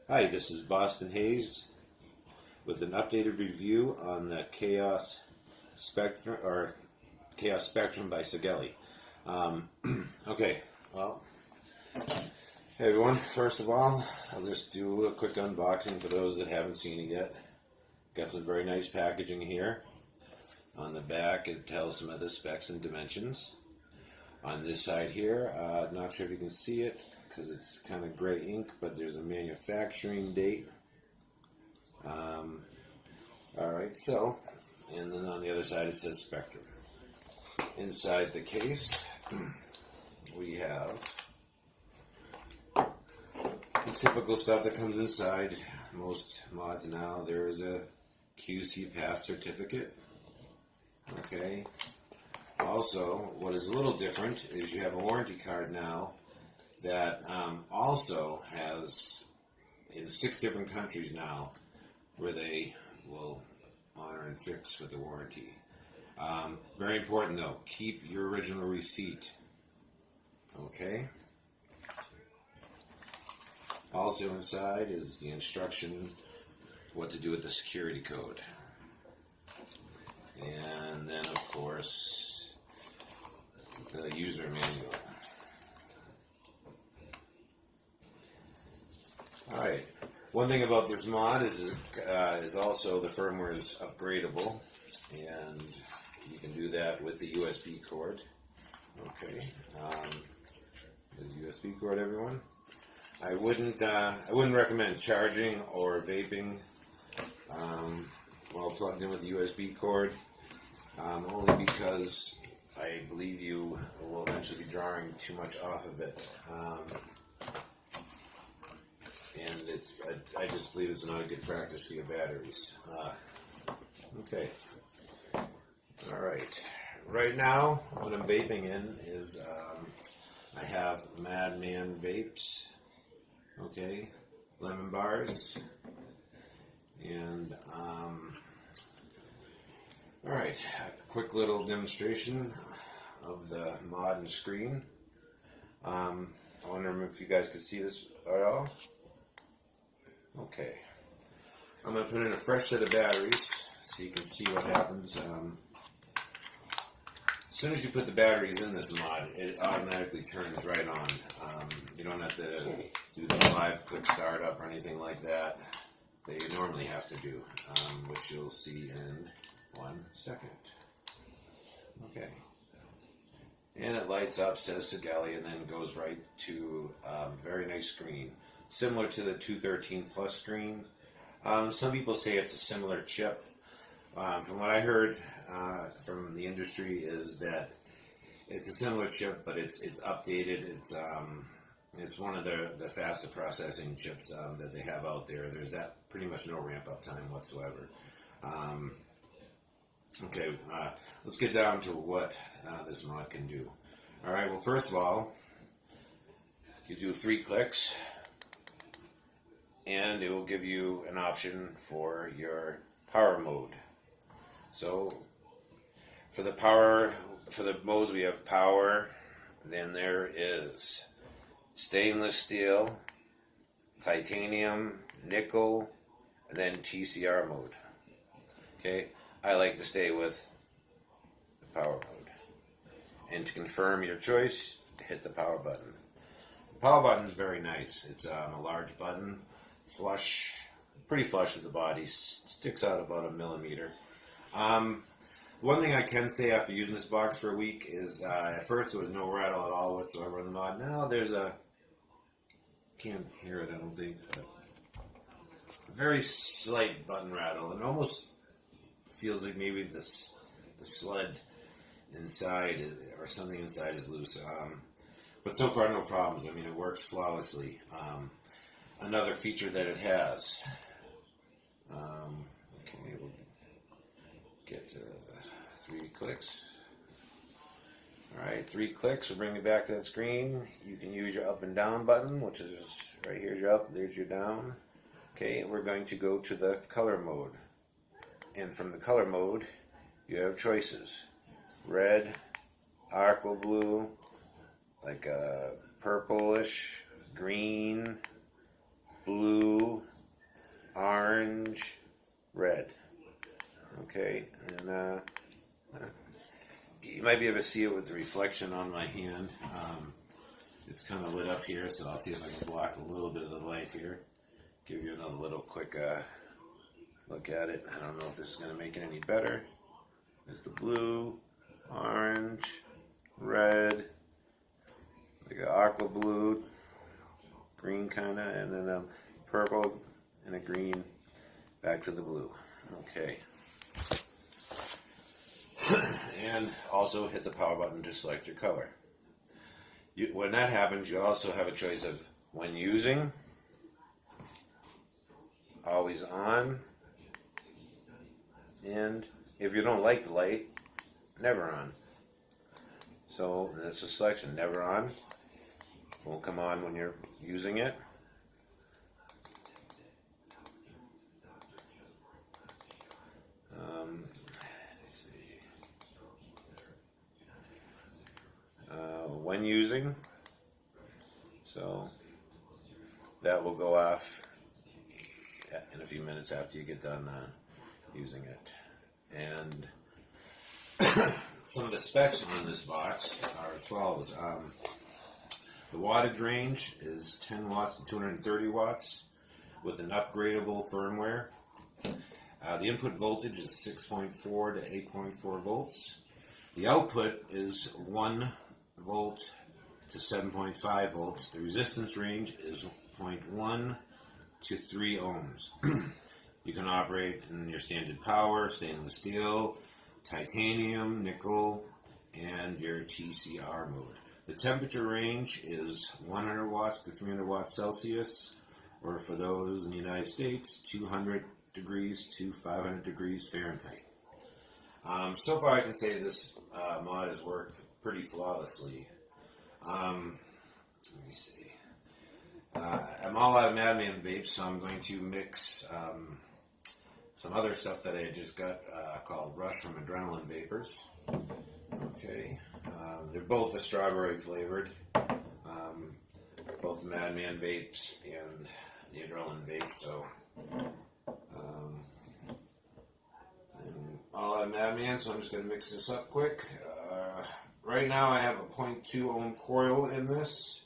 Hi, this is Boston Hayes with an updated review on the Kaos Spectrum by Sigelei. Okay, well, hey everyone. First of all, I'll just do a quick unboxing for those that haven't seen it yet. Got some very nice packaging here. On the back, it tells some of the specs and dimensions. On this side here, not sure if you can see it because it's kind of gray ink, but there's a manufacturing date. Alright, so, and then on the other side it says Spectrum. Inside the case, we have the typical stuff that comes inside most mods now. There is a QC Pass certificate. Okay. Also, what is a little different is you have a warranty card now that also has, in 6 different countries now, where they will honor and fix with the warranty. Very important though, keep your original receipt. Okay? Also inside is the instruction what to do with the security code. And then of course the user manual. Alright, one thing about this mod is also the firmware is upgradable, and you can do that with the USB cord. Okay, the USB cord, everyone. I wouldn't recommend charging or vaping while plugged in with the USB cord, only because I believe you will eventually be drawing too much off of it. And I just believe it's not a good practice for your batteries. Okay. Alright. Right now, what I'm vaping in is, I have Madman Vapes. Okay. Lemon bars. And, alright. A quick little demonstration of the mod and screen. I wonder if you guys could see this at all. Okay, I'm going to put in a fresh set of batteries so you can see what happens. As soon as you put the batteries in this mod, it automatically turns right on. You don't have to do the live quick startup or anything like that that you normally have to do, which you'll see in 1 second. Okay, and it lights up, says Sigelei, and then goes right to a very nice screen. Similar to the 213 Plus screen. Some people say it's a similar chip. From what I heard from the industry is that it's a similar chip, but it's updated. It's one of the faster processing chips that they have out there. There's pretty much no ramp up time whatsoever. Okay, let's get down to what this mod can do. All right. Well, first of all, you do 3 clicks. And it will give you an option for your power mode. So for the modes we have power, then there is stainless steel, titanium, nickel, and then TCR mode. Okay, I like to stay with the power mode. And to confirm your choice, hit the power button. The power button is very nice. It's a large button. Flush, pretty flush with the body, sticks out about 1 millimeter. One thing I can say after using this box for a week is at first there was no rattle at all whatsoever in the mod. Now there's can't hear it I don't think, but a very slight button rattle, and almost feels like maybe the sled inside or something inside is loose. But so far no problems. I mean, it works flawlessly. Another feature that it has. Okay, we'll get 3 clicks. Alright, 3 clicks will bring you back to that screen. You can use your up and down button, which is right here's your up, there's your down. Okay, we're going to go to the color mode. And from the color mode, you have choices. Red, aqua blue, like a purplish, green, blue, orange, red. Okay, and you might be able to see it with the reflection on my hand. It's kind of lit up here, so I'll see if I can block a little bit of the light here. Give you another little quick look at it. I don't know if this is going to make it any better. There's the blue, orange, red, like an aqua blue, green kind of, and then purple and a green, back to the blue. Okay. And also hit the power button to select your color. When that happens, you also have a choice of when using, always on, and if you don't like the light, never on. So that's a selection, never on. Won't come on when you're using it. When using, so that will go off in a few minutes after you get done using it. And some of the specs on this box are as follows. The wattage range is 10 watts to 230 watts with an upgradable firmware. The input voltage is 6.4 to 8.4 volts. The output is 1 volt to 7.5 volts. The resistance range is 0.1 to 3 ohms. You can operate in your standard power, stainless steel, titanium, nickel, and your TCR mode. The temperature range is 100 watts to 300 watts Celsius, or for those in the United States, 200 degrees to 500 degrees Fahrenheit. So far I can say this mod has worked pretty flawlessly. Let me see. I'm all out of Madman vapes, so I'm going to mix some other stuff that I just got called Rush from Adrenaline Vapors. Okay, they're both the strawberry flavored, both the Madman vapes and the Adrenaline vapes. So I'm all out of Madman, so I'm just going to mix this up quick. Right now I have a 0.2 ohm coil in this.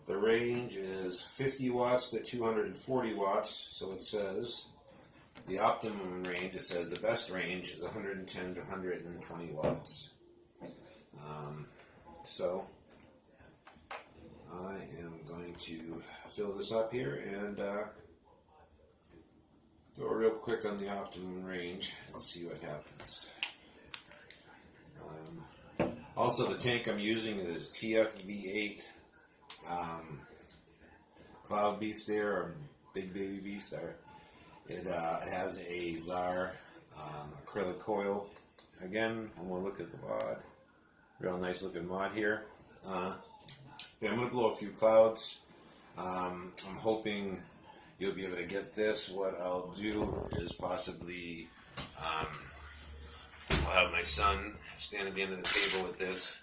The range is 50 watts to 240 watts, so it says. The optimum range, it says the best range is 110 to 120 watts. So I am going to fill this up here and throw real quick on the optimum range and see what happens. Also, the tank I'm using is TFV8 Cloud Beast there, or Big Baby Beast there. It has a Czar acrylic coil. Again, one more look at the mod. Real nice looking mod here. Yeah, I'm going to blow a few clouds. I'm hoping you'll be able to get this. What I'll do is possibly I'll have my son stand at the end of the table with this,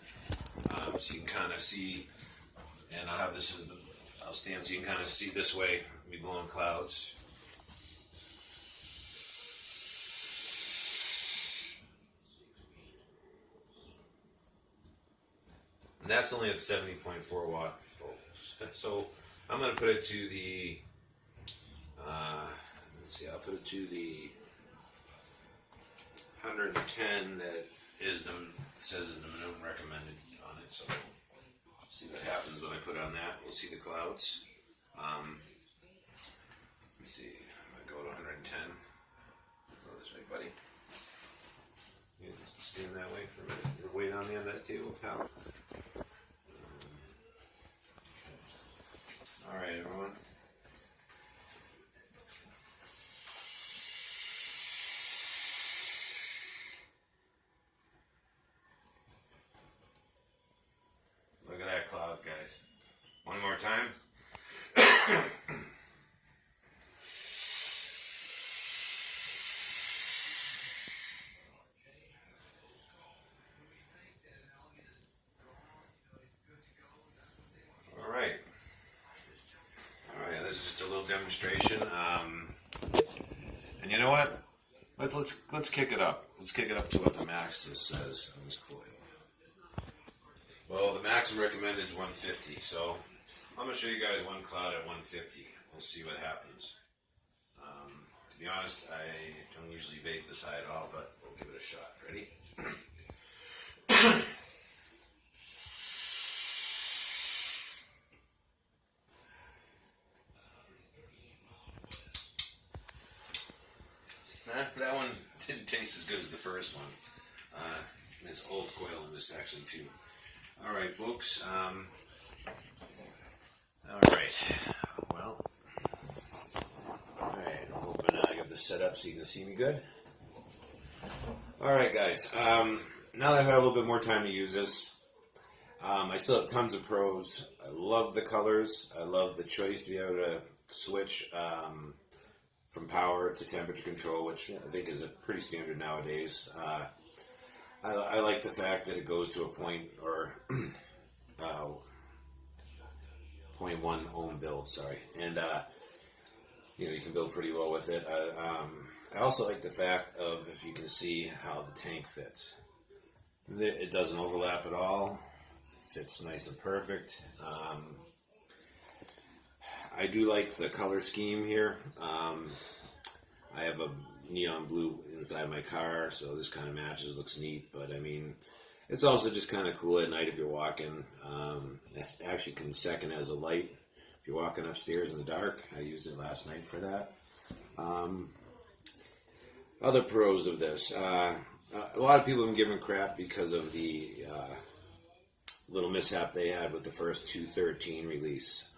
so you can kind of see, and I'll have this, I'll stand so you can kind of see this way, me blowing clouds. And that's only at 70.4 watt volts. So I'm going to put it to the, let's see, I'll put it to the 110 that is the, says is the minimum recommended on it. So see what happens when I put it on that. We'll see the clouds. Let me see, I'm going to go to 110. Go this way, buddy. You stand that way for a minute. You're way down the end of that table, pal. Alright, everyone. Look at that cloud, guys. One more time. Alright, this is just a little demonstration. And you know what? Let's kick it up. Let's kick it up to what the max this says on this coil. Well, the maximum recommended is 150, so I'm going to show you guys one cloud at 150. We'll see what happens. To be honest, I don't usually vape this high at all, but we'll give it a shot. Ready? That one didn't taste as good as the first one. There's old coil in this actually too. All right, folks. All right. Well. All right. I'm hoping I got this set up so you can see me good. All right, guys. Now that I've had a little bit more time to use this, I still have tons of pros. I love the colors. I love the choice to be able to switch from power to temperature control, which I think is a pretty standard nowadays. I like the fact that it goes to a point or 0.1 ohm build, and you can build pretty well with it. I also like the fact of, if you can see how the tank fits. It doesn't overlap at all. It fits nice and perfect. I do like the color scheme here. I have a neon blue inside my car, so this kind of matches, looks neat, but I mean, it's also just kind of cool at night if you're walking. It actually can second as a light if you're walking upstairs in the dark. I used it last night for that. Other pros of this. A lot of people have been giving crap because of the little mishap they had with the first 213 release,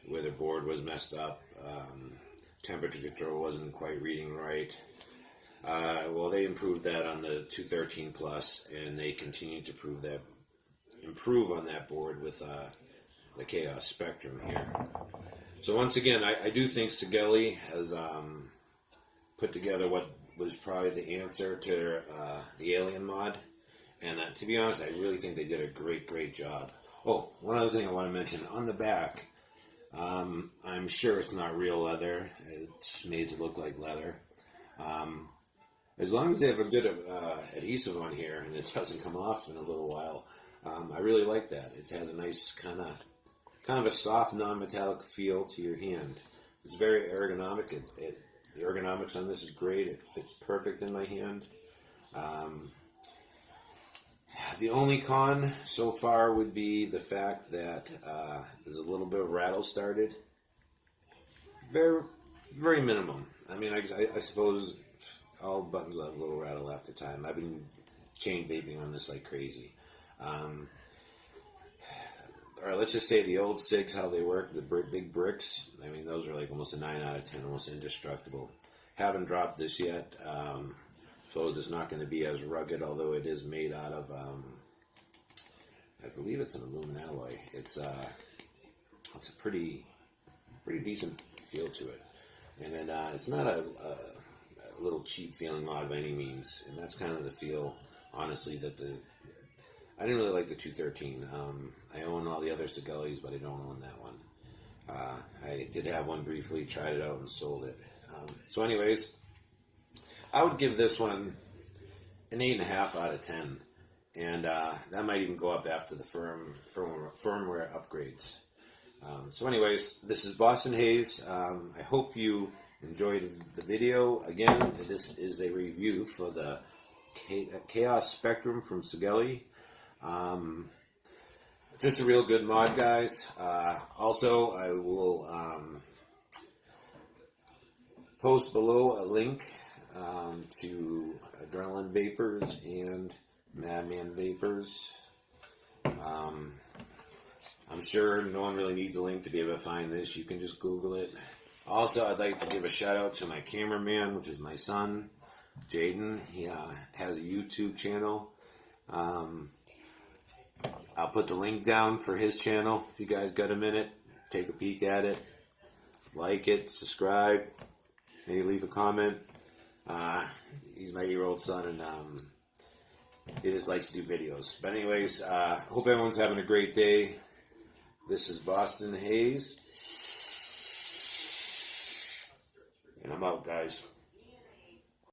where the board was messed up. Temperature control wasn't quite reading right. Well, they improved that on the 213 Plus, and they continue to improve on that board with the Kaos Spectrum here. So once again, I do think Sigelei has put together what was probably the answer to the Alien mod, and to be honest, I really think they did a great job. Oh, one other thing I want to mention, on the back, I'm sure it's not real leather. It's made to look like leather. As long as they have a good adhesive on here and it doesn't come off in a little while, I really like that. It has a nice kind of a soft, non-metallic feel to your hand. It's very ergonomic. The ergonomics on this is great. It fits perfect in my hand. The only con so far would be the fact that there's a little bit of rattle started. Very minimum. I mean, I suppose all buttons will have a little rattle after time. I've been chain vaping on this like crazy. Or let's just say the old SIGs, how they work, the big bricks. I mean, those are like almost a 9 out of 10, almost indestructible. Haven't dropped this yet. So it's not going to be as rugged, although it is made out of, I believe it's an aluminum alloy. It's a pretty decent feel to it, and then it's not a little cheap feeling mod by any means. And that's kind of the feel, honestly, that I didn't really like the 213. I own all the other Sigeleis, but I don't own that one. I did have one briefly, tried it out, and sold it. So anyways, I would give this one an 8.5 out of 10, and that might even go up after the firmware upgrades. So anyways, this is Boston Hayes. I hope you enjoyed the video. Again, this is a review for the Kaos Spectrum from Sigelei. Just a real good mod, guys. Also, I will post below a link to Adrenaline Vapors and Madman Vapors. I'm sure no one really needs a link to be able to find this. You can just Google it. Also, I'd like to give a shout out to my cameraman, which is my son, Jaden. He has a YouTube channel. I'll put the link down for his channel. If you guys got a minute, take a peek at it. Like it, subscribe, maybe leave a comment. He's my 8-year-old son, and he just likes to do videos. But anyways, hope everyone's having a great day. This is Boston Hayes. And I'm out, guys.